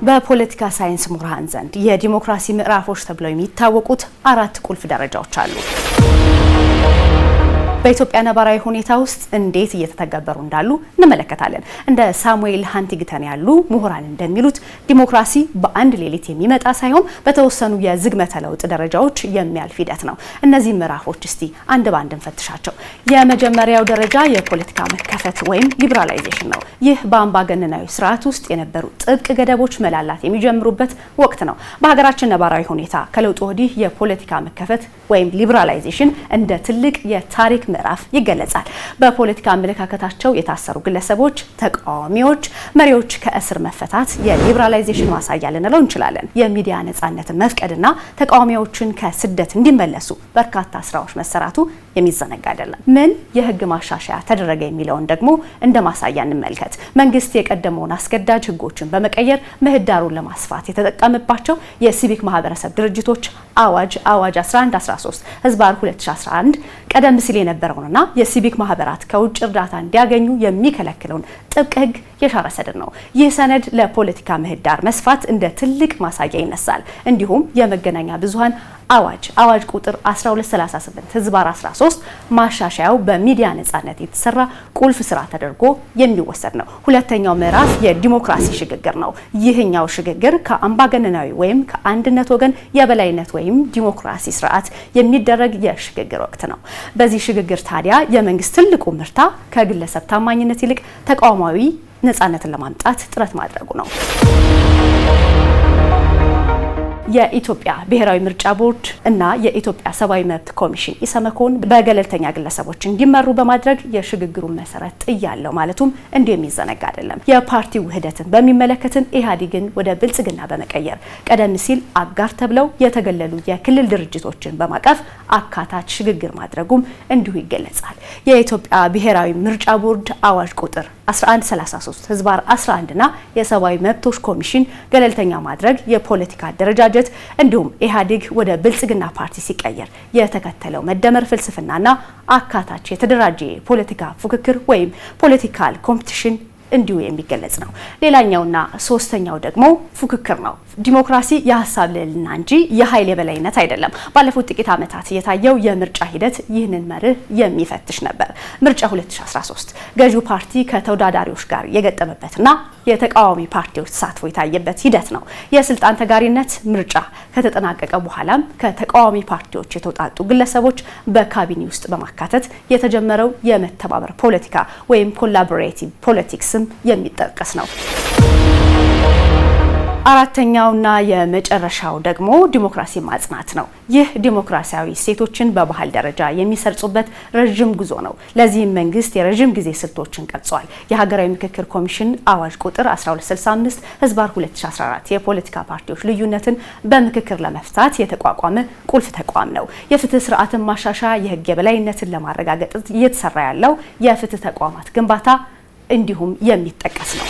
በፖለቲካ ሳይንስ ምሁራን ዘንድ የዲሞክራሲ ምዕራፎች ተብለው የሚታወቁት 4 ቁልፍ ደረጃዎች አሉ። በኢትዮጵያ ነባራዊ ሁኔታ ውስጥ እንዴት እየተተገበሩ እንዳሉ እንመለከታለን። እንደ ሳሙኤል ሃንቲንግተን ያሉ ምሁራን እንደሚሉት ዲሞክራሲ በአንድ ሌሊት የሚመጣ ሳይሆን በተወሰኑ የዝግመተ ለውጥ ደረጃዎች የሚያልፍ ሂደት ነው። እነዚህ ምዕራፎች እስቲ አንድ ባንድ እንፈትሻቸው። የመጀመሪያው ደረጃ የፖለቲካ መከፈት ወይም ሊበራላይዜሽን ነው። ይህ በአምባገነናዊ ስርዓት ውስጥ የነበሩ ጥብቅ ገደቦች መላላት የሚጀምሩበት ወቅት ነው። በሀገራችን ነባራዊ ሁኔታ ከለውጡ ወዲህ የፖለቲካ መከፈት ወይም ሊበራላይዜሽን እንደ ትልቅ የታሪክ ምዕራፍ ይገለጻል። በፖለቲካ አመለካከታቸው የታሰሩ ግለሰቦች፣ ተቃዋሚዎች፣ መሪዎች ከእስር መፈታት የሊበራላይዜሽን ማሳያ ልንለው እንችላለን። የሚዲያ ነጻነትን መፍቀድና ተቃዋሚዎችን ከስደት እንዲመለሱ በርካታ ስራዎች መሰራቱ የሚዘነጋ አይደለም። ምን የህግ ማሻሻያ ተደረገ የሚለውን ደግሞ እንደ ማሳያ እንመልከት። መንግስት የቀደመውን አስገዳጅ ህጎችን በመቀየር ምህዳሩን ለማስፋት የተጠቀመባቸው የሲቪክ ማህበረሰብ ድርጅቶች አዋጅ 1113 ህዝባር 2011 ቀደም ሲል የነበረውንና የሲቪክ ማህበራት ከውጭ እርዳታ እንዲያገኙ የሚከለክለውን ጥብቅ ህግ የሻረ ሰነድ ነው። ይህ ሰነድ ለፖለቲካ ምህዳር መስፋት እንደ ትልቅ ማሳያ ይነሳል። እንዲሁም የመገናኛ ብዙሃን አዋጅ ቁጥር 1238 ህዝባር 13 ማሻሻያው በሚዲያ ነጻነት የተሰራ ቁልፍ ስራ ተደርጎ የሚወሰድ ነው። ሁለተኛው ምዕራፍ የዲሞክራሲ ሽግግር ነው። ይህኛው ሽግግር ከአምባገነናዊ ወይም ከአንድነት ወገን የበላይነት ወይም ዲሞክራሲ ስርዓት የሚደረግ የሽግግር ወቅት ነው። በዚህ ሽግግር ታዲያ የመንግስት ትልቁ ምርታ ከግለሰብ ታማኝነት ይልቅ ተቋማዊ ነጻነትን ለማምጣት ጥረት ማድረጉ ነው። የኢትዮጵያ ብሔራዊ ምርጫ ቦርድ እና የኢትዮጵያ ሰብአዊ መብት ኮሚሽን ኢሰመኮን በገለልተኛ ግለሰቦች እንዲመሩ በማድረግ የሽግግሩን መሰረት ጥያለው ማለቱም እንዲሁ የሚዘነጋ አይደለም። የፓርቲው ውህደትን በሚመለከትን ኢህአዴግን ወደ ብልጽግና በመቀየር ቀደም ሲል አጋር ተብለው የተገለሉ የክልል ድርጅቶችን በማቀፍ አካታች ሽግግር ማድረጉም እንዲሁ ይገለጻል። የኢትዮጵያ ብሔራዊ ምርጫ ቦርድ አዋጅ ቁጥር 1133 ህዝባር 11 እና የሰብአዊ መብቶች ኮሚሽን ገለልተኛ ማድረግ የፖለቲካ አደረጃጀት እንዲሁም ኢህአዴግ ወደ ብልጽግና ፓርቲ ሲቀየር የተከተለው መደመር ፍልስፍናና አካታች የተደራጀ ፖለቲካ ፉክክር ወይም ፖለቲካል ኮምፒቲሽን እንዲሁ የሚገለጽ ነው። ሌላኛውና ሶስተኛው ደግሞ ፉክክር ነው። ዲሞክራሲ የሀሳብ ልዕልና እንጂ የኃይል የበላይነት አይደለም። ባለፉት ጥቂት ዓመታት የታየው የምርጫ ሂደት ይህንን መርህ የሚፈትሽ ነበር። ምርጫ 2013 ገዢው ፓርቲ ከተወዳዳሪዎች ጋር የገጠመበትና የተቃዋሚ ፓርቲዎች ተሳትፎ የታየበት ሂደት ነው። የስልጣን ተጋሪነት ምርጫ ከተጠናቀቀ በኋላም ከተቃዋሚ ፓርቲዎች የተውጣጡ ግለሰቦች በካቢኔ ውስጥ በማካተት የተጀመረው የመተባበር ፖለቲካ ወይም ኮላቦሬቲቭ ፖለቲክስም የሚጠቀስ ነው። አራተኛውና የመጨረሻው ደግሞ ዲሞክራሲ ማጽናት ነው። ይህ ዲሞክራሲያዊ እሴቶችን በባህል ደረጃ የሚሰርጹበት ረጅም ጉዞ ነው። ለዚህም መንግስት የረጅም ጊዜ ስልቶችን ቀርጿል። የሀገራዊ ምክክር ኮሚሽን አዋጅ ቁጥር 1265 ህዝባር 2014 የፖለቲካ ፓርቲዎች ልዩነትን በምክክር ለመፍታት የተቋቋመ ቁልፍ ተቋም ነው። የፍትህ ስርዓትን ማሻሻያ፣ የህግ የበላይነትን ለማረጋገጥ እየተሰራ ያለው የፍትህ ተቋማት ግንባታ እንዲሁም የሚጠቀስ ነው።